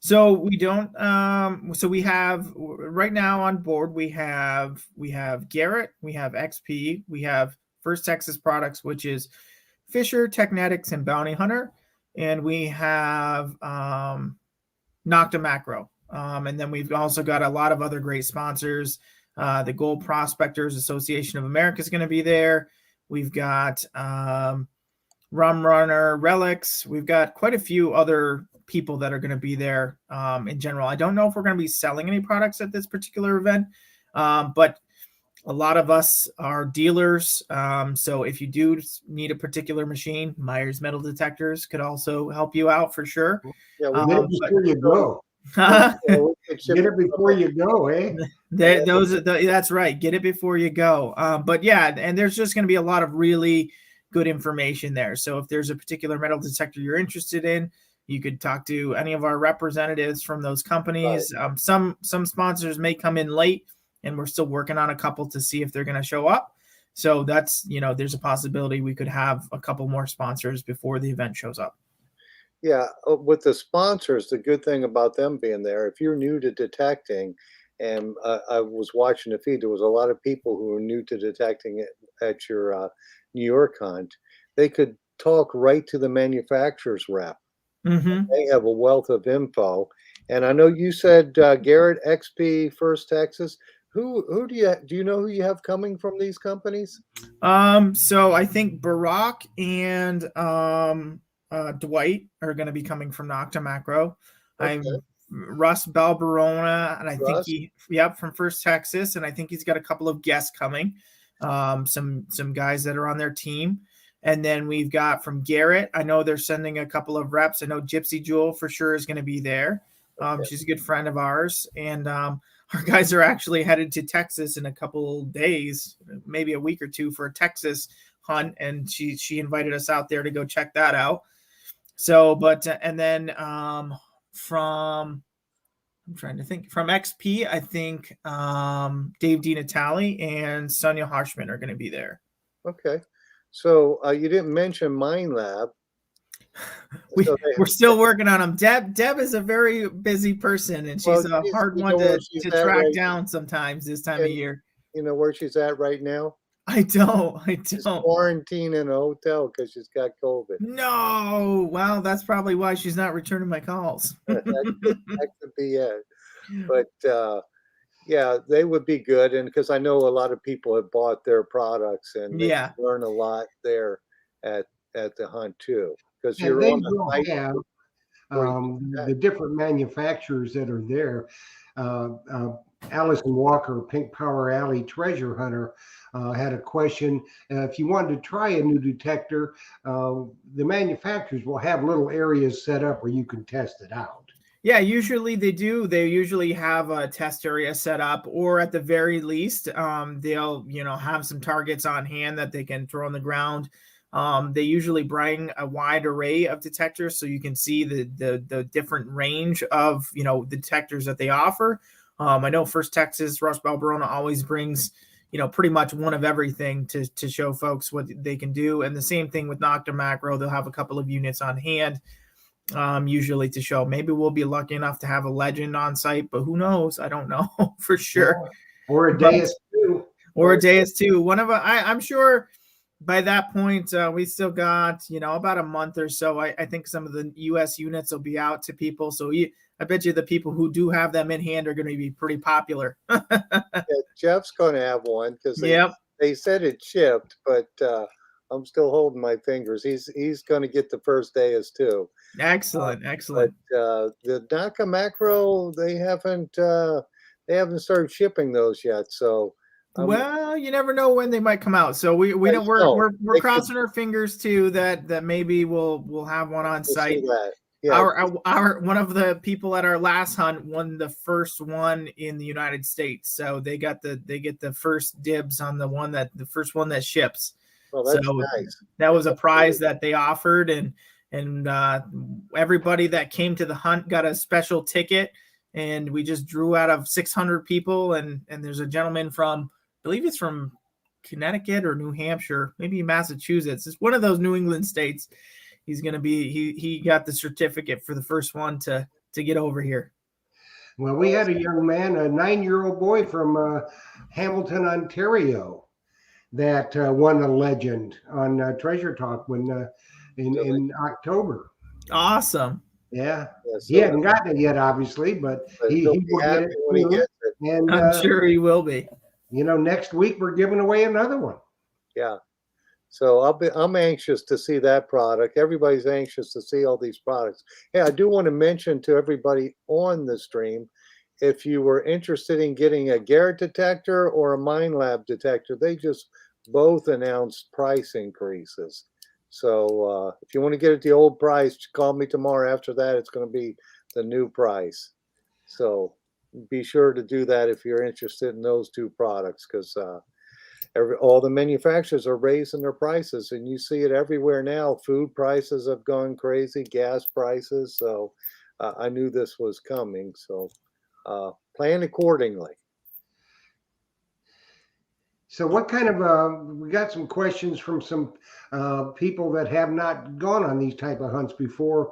So we don't. So we have right now on board. We have Garrett, we have XP, we have First Texas Products, which is Fisher, Technetics, and Bounty Hunter, and we have Nocta Macro. And then we've also got a lot of other great sponsors. The Gold Prospectors Association of America is going to be there. We've got Rum Runner, Relics. We've got quite a few other people that are going to be there in general. I don't know if we're going to be selling any products at this particular event, but a lot of us are dealers. So if you do need a particular machine, Myers Metal Detectors could also help you out for sure. Yeah, get it before you go. Get it before you go, eh? That's right. Get it before you go. But yeah, and there's just going to be a lot of really good information there. So if there's a particular metal detector you're interested in, you could talk to any of our representatives from those companies. Right. Some sponsors may come in late, and we're still working on a couple to see if they're going to show up. So that's, there's a possibility we could have a couple more sponsors before the event shows up. Yeah, with the sponsors, the good thing about them being there, if you're new to detecting, and I was watching the feed, there was a lot of people who were new to detecting at your New York hunt. They could talk right to the manufacturer's rep. Mm-hmm. They have a wealth of info. And I know you said Garrett, XP, First Texas. Who do you know who you have coming from these companies? So I think Barack and Dwight are going to be coming from Nocta Macro. Okay. I'm Russ Balbarona, and I think from First Texas, and I think he's got a couple of guests coming. Some guys that are on their team. And then we've got from Garrett, I know they're sending a couple of reps. I know Gypsy Jewel for sure is going to be there. Okay. She's a good friend of ours. And our guys are actually headed to Texas in a couple days, maybe a week or two, for a Texas hunt. And she invited us out there to go check that out. So, but and then from I'm trying to think from XP, I think Dave DiNatale and Sonia Harshman are going to be there. Okay. So you didn't mention Mind Lab. So We're still working on them. Deb is a very busy person, and she's a hard one to track down sometimes this time of year. You know where she's at right now? I don't. She's quarantined in a hotel because she's got COVID. No. Well, that's probably why she's not returning my calls. that could be it. But yeah, they would be good. And because I know a lot of people have bought their products and they learn a lot there at the hunt too. Because they will have the different manufacturers that are there. Allison Walker, Pink Power Alley Treasure Hunter, had a question. If you wanted to try a new detector, the manufacturers will have little areas set up where you can test it out. Yeah, usually they do. They usually have a test area set up, or at the very least, they'll have some targets on hand that they can throw on the ground. They usually bring a wide array of detectors, so you can see the different range of detectors that they offer. I know First Texas, Rush Balbrona always brings pretty much one of everything to show folks what they can do, and the same thing with Nocta Macro. They'll have a couple of units on hand. Usually to show. Maybe we'll be lucky enough to have a legend on site, but who knows? I don't know for sure. Yeah. Or a Deus 2. Or a Deus 2. One of I'm sure by that point we still got about a month or so. I think some of the US units will be out to people. So I bet you the people who do have them in hand are going to be pretty popular. Jeff's going to have one because they said it shipped, but I'm still holding my fingers. He's going to get the first Deus 2. Excellent. But the Nocta Macro, they haven't started shipping those yet. So, well, you never know when they might come out. So we're crossing our fingers too that maybe we'll have one on site. Yeah. Our one of the people at our last hunt won the first one in the United States, so they get the first dibs on the first one that ships. Well, that's nice. That was a prize that they offered, and everybody that came to the hunt got a special ticket, and we just drew out of 600 people, and there's a gentleman from, I believe it's from Connecticut or New Hampshire, maybe Massachusetts. It's one of those New England states. He's going to be, he got the certificate for the first one to get over here. Well, we had a young man, a 9-year-old boy from Hamilton, Ontario, that won a legend on Treasure Talk when in October. Awesome. Yeah. He hasn't gotten it yet, obviously, but he will get it when he gets it. And I'm sure he will be. Next week we're giving away another one. Yeah. So I'm anxious to see that product. Everybody's anxious to see all these products. Hey, I do want to mention to everybody on the stream, if you were interested in getting a Garrett detector or a Mind Lab detector, they just both announced price increases. So if you want to get it the old price, call me tomorrow. After that, it's going to be the new price. So be sure to do that if you're interested in those two products, because all the manufacturers are raising their prices, and you see it everywhere now. Food prices have gone crazy, gas prices. So I knew this was coming. So plan accordingly. So what kind of, we got some questions from some people that have not gone on these type of hunts before,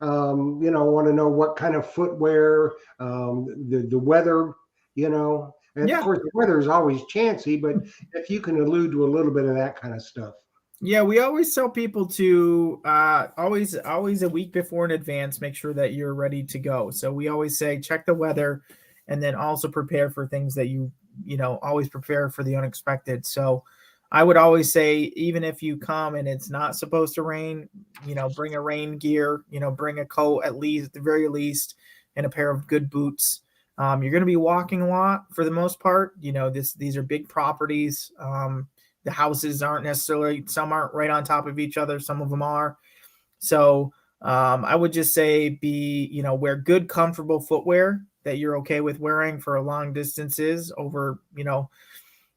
want to know what kind of footwear, the weather, and of course the weather is always chancy, but if you can allude to a little bit of that kind of stuff. Yeah, we always tell people to always a week before in advance, make sure that you're ready to go. So we always say, check the weather, and then also prepare for things that always prepare for the unexpected. So I would always say, even if you come and it's not supposed to rain, bring a rain gear, bring a coat at the very least, and a pair of good boots. You're going to be walking a lot for the most part. These are big properties. The houses aren't necessarily, some aren't right on top of each other. Some of them are. So I would just say wear good, comfortable footwear that you're okay with wearing for long distances over,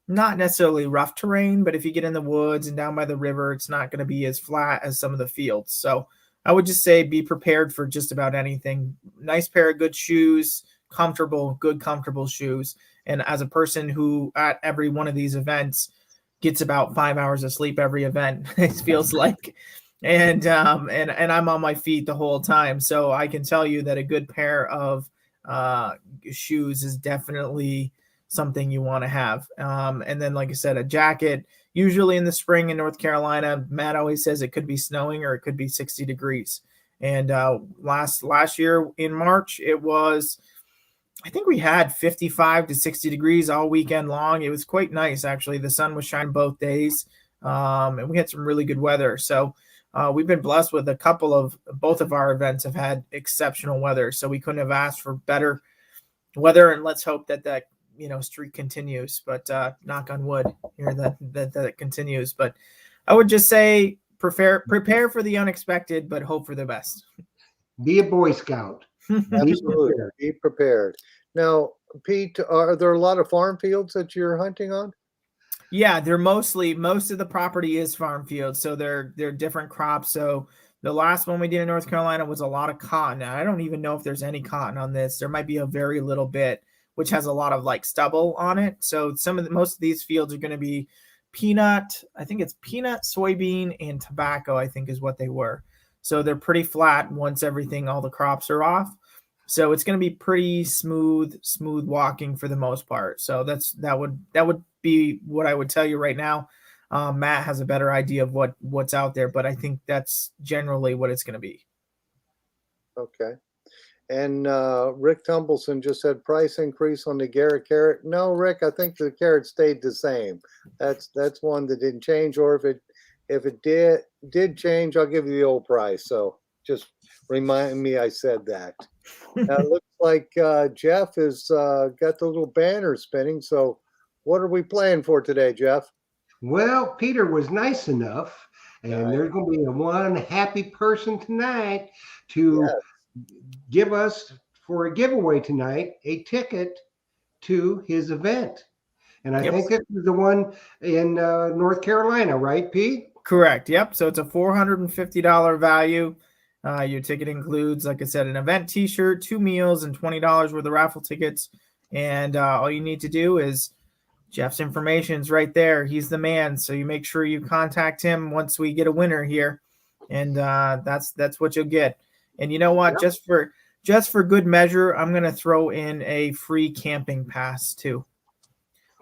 not necessarily rough terrain, but if you get in the woods and down by the river, it's not going to be as flat as some of the fields. So I would just say be prepared for just about anything. Nice pair of good shoes, comfortable shoes. And as a person who at every one of these events gets about 5 hours of sleep every event, it feels like, and I'm on my feet the whole time, so I can tell you that a good pair of shoes is definitely something you want to have. And then, like I said, a jacket. Usually in the spring in North Carolina, Matt always says it could be snowing or it could be 60 degrees. And last year in March, it was, I think we had 55 to 60 degrees all weekend long. It was quite nice, actually. The sun was shining both days, and we had some really good weather. So we've been blessed with both of our events have had exceptional weather. So we couldn't have asked for better weather, and let's hope that streak continues. But knock on wood here that it continues. But I would just say prepare for the unexpected, but hope for the best. Be a Boy Scout. Absolutely. Be prepared. Now, Pete, are there a lot of farm fields that you're hunting on? Yeah, most of the property is farm fields, so they're different crops. So the last one we did in North Carolina was a lot of cotton. Now, I don't even know if there's any cotton on this. There might be a very little bit, which has a lot of like stubble on it. So most of these fields are going to be peanut. I think it's peanut, soybean, and tobacco, I think is what they were. So they're pretty flat once all the crops are off. So it's going to be pretty smooth walking for the most part. So that would be what I would tell you right now. Matt has a better idea of what's out there, but I think that's generally what it's going to be. Okay. And Rick Tumbleson just said price increase on the Garrett carrot. No, Rick, I think the carrot stayed the same. That's one that didn't change, or if it did change, I'll give you the old price. So just remind me I said that. Now it looks like Jeff has got the little banner spinning. So what are we playing for today, Jeff? Well, Peter was nice enough, and there's going to be one happy person tonight to give us, for a giveaway tonight, a ticket to his event. And I think this is the one in North Carolina, right, Pete? Correct. Yep. So it's a $450 value. Your ticket includes, like I said, an event T-shirt, 2 meals, and $20 worth of raffle tickets. And all you need to do is Jeff's information is right there. He's the man. So you make sure you contact him once we get a winner here, and that's what you'll get. And you know what? Just for good measure, I'm going to throw in a free camping pass too.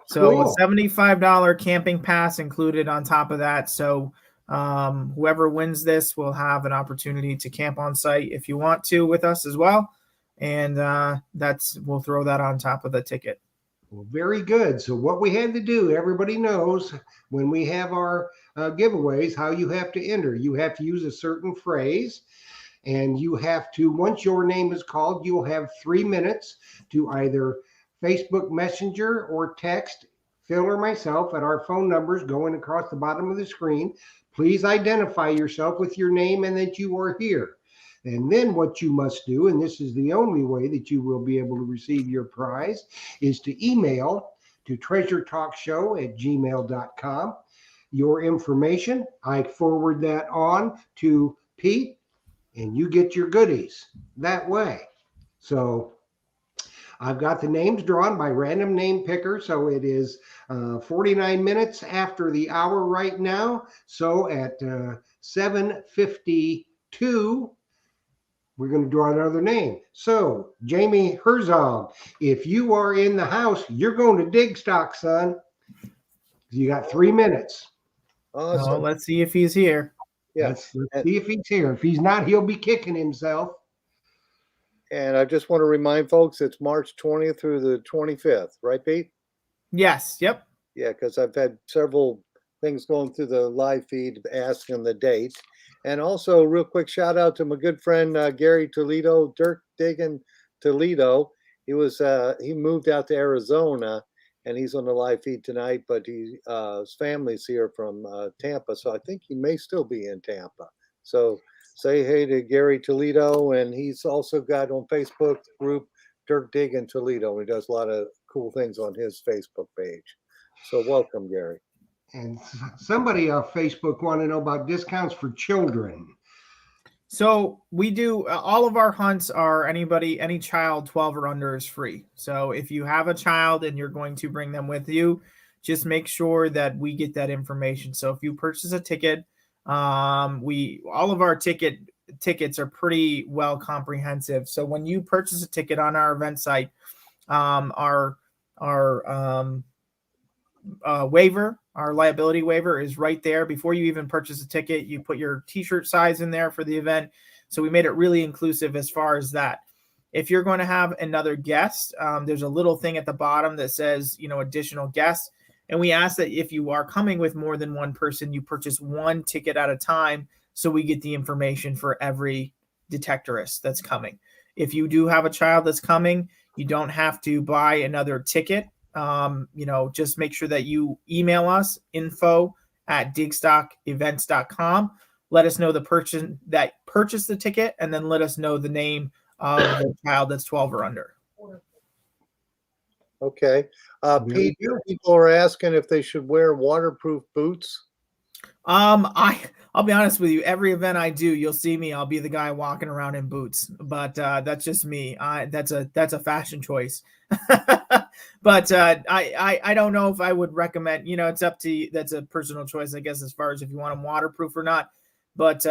So a $75 camping pass included on top of that. So whoever wins this will have an opportunity to camp on site if you want to with us as well. And we'll throw that on top of the ticket. Well, very good. So what we had to do, everybody knows when we have our giveaways, how you have to enter. You have to use a certain phrase, and you have to, once your name is called, you'll have 3 minutes to either Facebook Messenger or text Phil or myself at our phone numbers going across the bottom of the screen. Please identify yourself with your name and that you are here. And then what you must do, and this is the only way that you will be able to receive your prize, is to email to treasuretalkshow@gmail.com your information. I forward that on to Pete, and you get your goodies that way. So I've got the names drawn by random name picker. So it is 49 minutes after the hour right now. So at 7:52, we're going to draw another name. So Jamie Herzog, if you are in the house, you're going to Digstock, son. You got 3 minutes. Awesome. Well, let's see if he's here. Yes. Let's see if he's here. If he's not, he'll be kicking himself. And I just want to remind folks, it's March 20th through the 25th, right, Pete? Yes. Yep. Yeah, because I've had several things going through the live feed asking the date. And also, real quick shout out to my good friend Gary Toledo, Dirt Digging Toledo. He moved out to Arizona, and he's on the live feed tonight. But his family's here from Tampa, so I think he may still be in Tampa. So say hey to Gary Toledo, and he's also got on Facebook group Dirt Digging Toledo. He does a lot of cool things on his Facebook page. So welcome, Gary. And somebody on Facebook want to know about discounts for children. So we do all of our hunts are any child 12 or under is free. So if you have a child and you're going to bring them with you, just make sure that we get that information. So if you purchase a ticket, we all of our tickets are pretty well comprehensive. So when you purchase a ticket on our event site, our waiver, our liability waiver is right there. Before you even purchase a ticket, you put your t-shirt size in there for the event. So we made it really inclusive as far as that. If you're going to have another guest, there's a little thing at the bottom that says, additional guests. And we ask that if you are coming with more than one person, you purchase one ticket at a time so we get the information for every detectorist that's coming. If you do have a child that's coming, you don't have to buy another ticket. Just make sure that you email us info@digstockevents.com. Let us know the person that purchased the ticket, and then let us know the name of the child that's 12 or under. Okay. Pete, people are asking if they should wear waterproof boots. I'll be honest with you. Every event I do, you'll see me. I'll be the guy walking around in boots, but that's just me. That's a fashion choice. But I don't know if I would recommend. It's up to you. That's a personal choice, I guess, as far as if you want them waterproof or not. But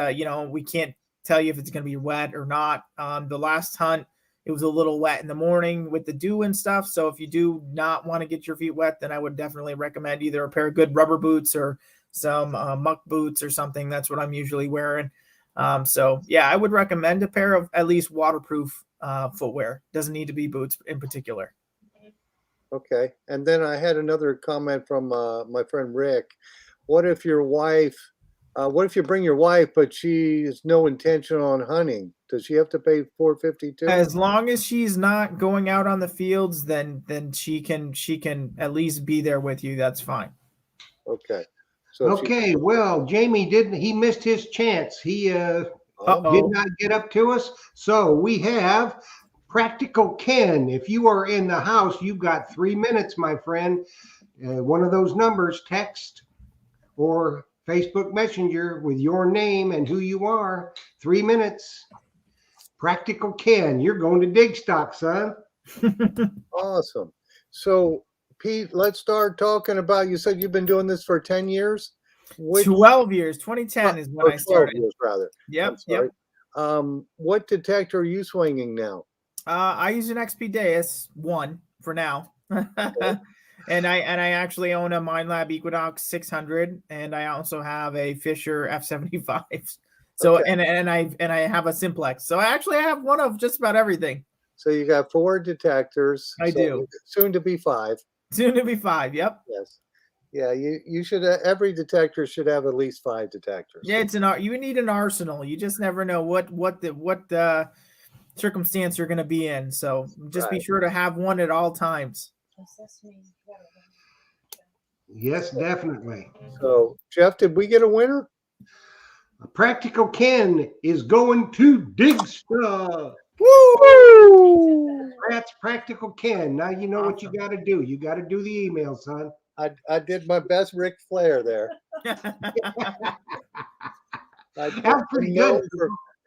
we can't tell you if it's going to be wet or not. The last hunt, it was a little wet in the morning with the dew and stuff. So if you do not want to get your feet wet, then I would definitely recommend either a pair of good rubber boots or some muck boots or something. That's what I'm usually wearing. So yeah, I would recommend a pair of at least waterproof footwear. Doesn't need to be boots in particular. Okay. And then I had another comment from my friend Rick. What if your wife, what if you bring your wife, but she has no intention on hunting? Does she have to pay $452? As long as she's not going out on the fields, then she can at least be there with you. That's fine. Okay. So okay, well, Jamie he missed his chance. He did not get up to us. So we have Practical Ken. If you are in the house, you've got 3 minutes, my friend. One of those numbers, text or Facebook Messenger with your name and who you are. 3 minutes. Practical Ken, you're going to Digstock, son. Awesome. So Pete, let's start talking about, you said you've been doing this for 10 years? 12 years. 2010 is when I started. 12 years, rather. Yep. Yep. What detector are you swinging now? I use an XP Deus 1 for now. Okay. And I actually own a MindLab Equinox 600, and I also have a Fisher F75. So okay. and I have a Simplex. So I actually have one of just about everything. So you got 4 detectors. I do. Soon to be 5. Soon to be 5. Yep. Yes. Yeah. You should. Every detector should have at least 5 detectors. Yeah, you need an arsenal. You just never know what the circumstance you're going to be in. So just be sure to have one at all times. Yes, definitely. So Jeff, did we get a winner? Practical Ken is going to Digstock. Woo! That's Practical Ken. Now you know awesome. What you got to do. You got to do the email, son. I did my best Ric Flair there.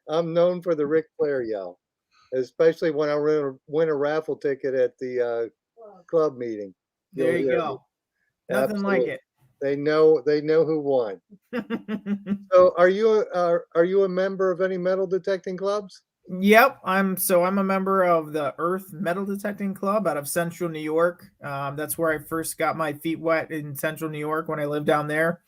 I'm known for the Ric Flair yell, especially when I win a raffle ticket at the club meeting. There you go. Nothing like it. They know who won. So are you a member of any metal detecting clubs? Yep, I'm a member of the Earth Metal Detecting Club out of Central New York. That's where I first got my feet wet in Central New York when I lived down there.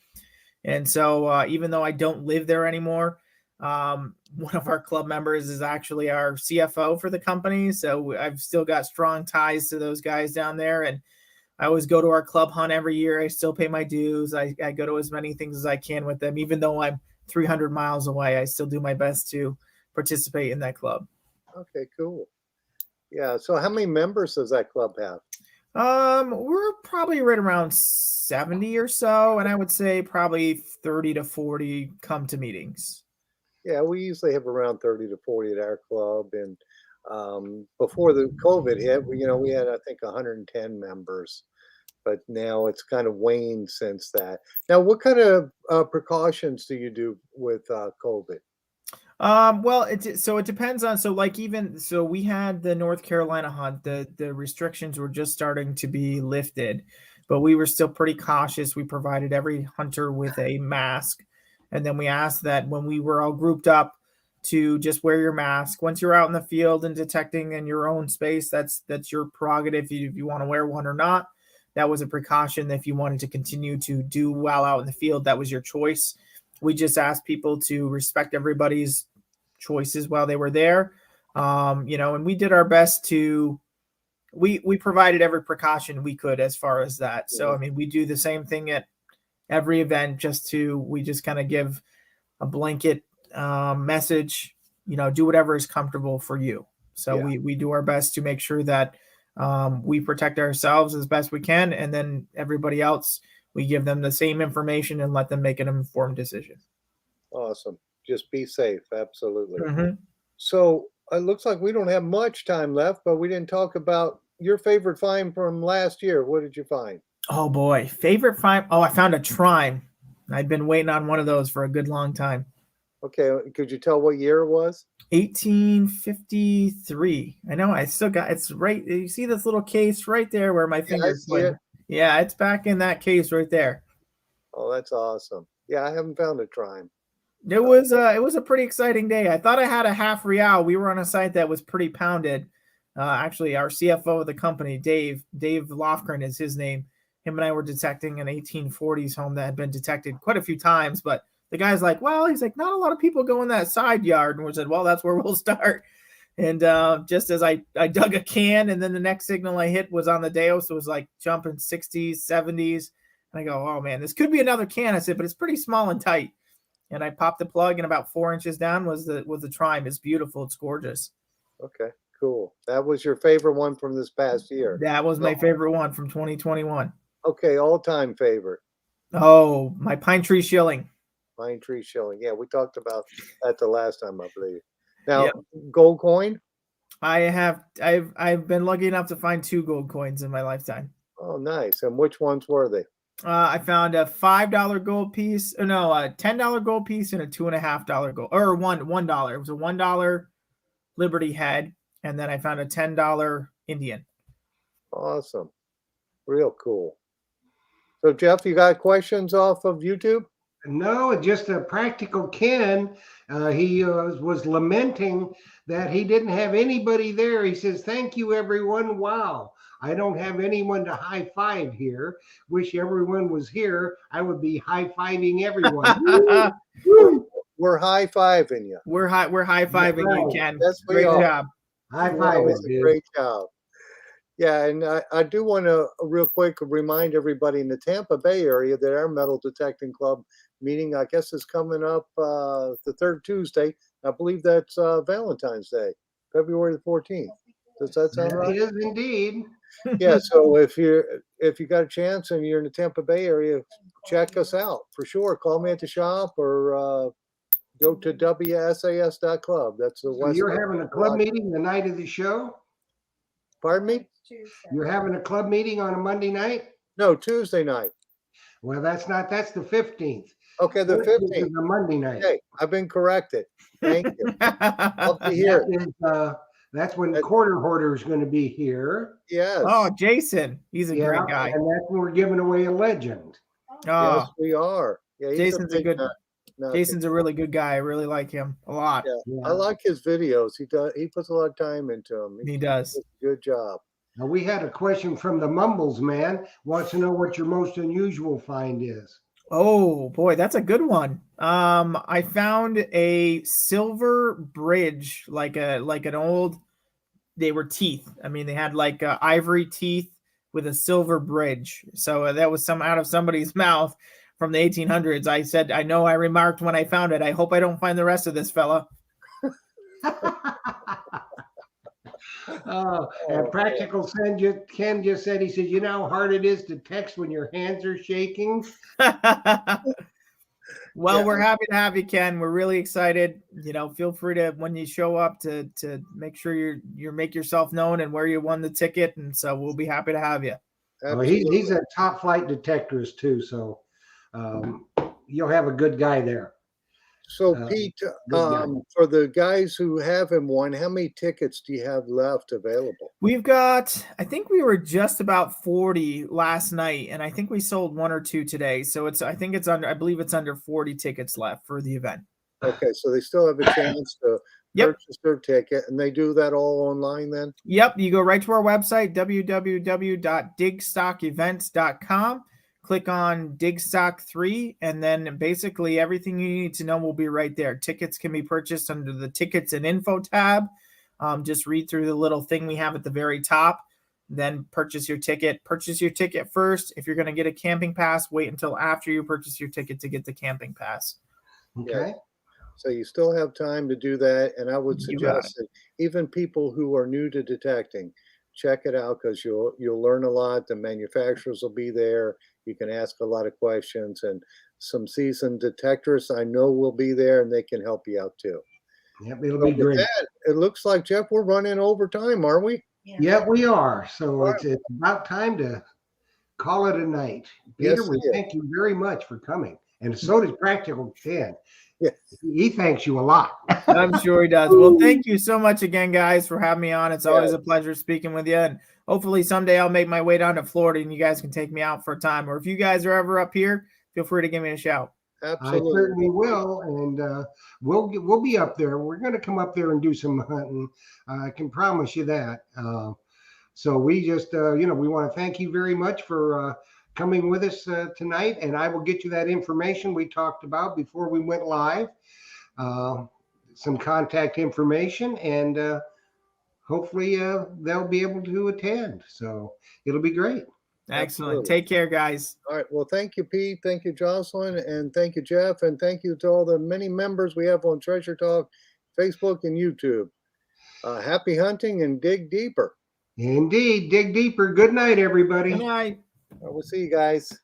And so even though I don't live there anymore, one of our club members is actually our CFO for the company. So I've still got strong ties to those guys down there. And I always go to our club hunt every year. I still pay my dues. I go to as many things as I can with them. Even though I'm 300 miles away, I still do my best to participate in that club. Okay, cool. Yeah. So how many members does that club have? We're probably right around 70 or so. And I would say probably 30 to 40 come to meetings. Yeah, we usually have around 30 to 40 at our club. And before the COVID hit, we had, I think, 110 members, but now it's kind of waned since that. Now, what kind of precautions do you do with COVID? Well, it depends on, so like, even so we had the North Carolina hunt, the restrictions were just starting to be lifted, but we were still pretty cautious. We provided every hunter with a mask, and then we asked that when we were all grouped up to just wear your mask. Once you're out in the field and detecting in your own space, that's your prerogative if you want to wear one or not. That was a precaution. If you wanted to continue to do well out in the field, that was your choice. We just asked people to respect everybody's choices while they were there. And we did our best to, we provided every precaution we could as far as that. So, I mean, we do the same thing at every event, we just kind of give a blanket message, do whatever is comfortable for you. So we do our best to make sure that we protect ourselves as best we can. And then everybody else, we give them the same information and let them make an informed decision. Awesome. Just be safe. Absolutely. Mm-hmm. So it looks like we don't have much time left, but we didn't talk about your favorite find from last year. What did you find? Oh boy, favorite find. Oh, I found a trime. I'd been waiting on one of those for a good long time. Okay. Could you tell what year it was? 1853. I know. I still got, it's right. You see this little case right there where my fingers went? Yeah, it's back in that case right there. Oh, that's awesome. Yeah, I haven't found a trime. It was a pretty exciting day. I thought I had a half real. We were on a site that was pretty pounded. Actually, our CFO of the company, Dave Lofgren is his name. Him and I were detecting an 1840s home that had been detected quite a few times, but the guy's like, well, he's like, not a lot of people go in that side yard. And we said, well, that's where we'll start. And just as I dug a can, and then the next signal I hit was on the Deo, so it was like jumping 60s, 70s. And I go, oh man, this could be another can. I said, but it's pretty small and tight. And I popped the plug, and about 4 inches down was the trime. It's beautiful. It's gorgeous. Okay, cool. That was your favorite one from this past year. That was my favorite one from 2021. Okay, all-time favorite. Oh, my pine tree shilling. Pine tree shilling. Yeah, we talked about that the last time, I believe. Now, gold coin? I've been lucky enough to find 2 gold coins in my lifetime. Oh, nice. And which ones were they? I found a $5 gold piece. No, a $10 gold piece and a $2.50 gold, or $1. It was a $1 Liberty head, and then I found a $10 Indian. Awesome. Real cool. So, Jeff, you got questions off of YouTube? No, just a practical Ken. He was lamenting that he didn't have anybody there. He says, thank you, everyone. Wow. I don't have anyone to high five here. Wish everyone was here. I would be high fiving everyone. Woo! Woo! We're high fiving you. We're high fiving you, Ken. Yes, great job. High five. Great job. Yeah, and I do want to real quick remind everybody in the Tampa Bay area that our metal detecting club meeting, I guess, is coming up the third Tuesday. I believe that's Valentine's Day, February the 14th. Does that sound right? It is indeed. Yeah, so if you got a chance and you're in the Tampa Bay area, check us out for sure. Call me at the shop or go to WSAS.club. That's the So you're having a club meeting the night of the show? Pardon me? You're having a club meeting on a Monday night? No, Tuesday night. Well, that's the 15th. Okay, the 15th. Is a Monday night. Okay, I've been corrected. Thank you. Love to hear it. That's when the quarter hoarder is going to be here. Yes. Oh, Jason. He's a great guy. And that's when we're giving away a legend. Oh, yes, we are. Yeah, Jason's a really good guy. I really like him a lot. Yeah. I like his videos. He puts a lot of time into them. He does. Good job. Now, we had a question from the Mumbles man. Wants to know what your most unusual find is. Oh boy, that's a good one. I found a silver bridge, like an old. They were teeth. I mean, they had like ivory teeth with a silver bridge. So that was out of somebody's mouth from the 1800s. I said, I remarked when I found it, I hope I don't find the rest of this fella. And Practical Ken just said, he said, you know how hard it is to text when your hands are shaking? Well, we're happy to have you, Ken. We're really excited. Feel free to, when you show up, to make sure you make yourself known and where you won the ticket. And so we'll be happy to have you. He's a top flight detectorist too. So you'll have a good guy there. So Uh, Pete, good guy. for the guys who haven't won, how many tickets do you have left available? We've got, I think we were just about 40 last night, and I think we sold one or two today. So I think it's under, I believe it's under 40 tickets left for the event. Okay, so they still have a chance to Yep. purchase their ticket, and they do that all online then? Yep. You go right to our website, www.digstockevents.com. Click on Digstock 3, and then basically everything you need to know will be right there. Tickets can be purchased under the Tickets and Info tab. Just read through the little thing we have at the very top, then purchase your ticket. Purchase your ticket first. If you're going to get a camping pass, wait until after you purchase your ticket to get the camping pass. Okay. So you still have time to do that, and I would You got suggest that even people who are new to detecting, check it out because you'll learn a lot. The manufacturers will be there. You can ask a lot of questions, and some seasoned detectors I know will be there, and they can help you out too. Yep, it'll So be with great. that, it looks like, Jeff, we're running over time, aren't we? Yeah, we are. So All it's about time to call it a night. Peter, Yes, we it is. thank you very much for coming. And so does Practical Ken. Yeah. He thanks you a lot. I'm sure he does. Well, thank you so much again, guys, for having me on. It's always a pleasure speaking with you. And hopefully someday I'll make my way down to Florida and you guys can take me out for a time. Or if you guys are ever up here, feel free to give me a shout. Absolutely. I certainly will, and we'll be up there. We're going to come up there and do some hunting. I can promise you that. So we just, we want to thank you very much for coming with us tonight, and I will get you that information we talked about before we went live, some contact information, and hopefully they'll be able to attend. So it'll be great. Excellent. Absolutely. Take care, guys. All right. Well, thank you, Pete. Thank you, Jocelyn. And thank you, Jeff. And thank you to all the many members we have on Treasure Talk, Facebook, and YouTube. Happy hunting and dig deeper. Indeed. Dig deeper. Good night, everybody. Good night. We'll see you guys.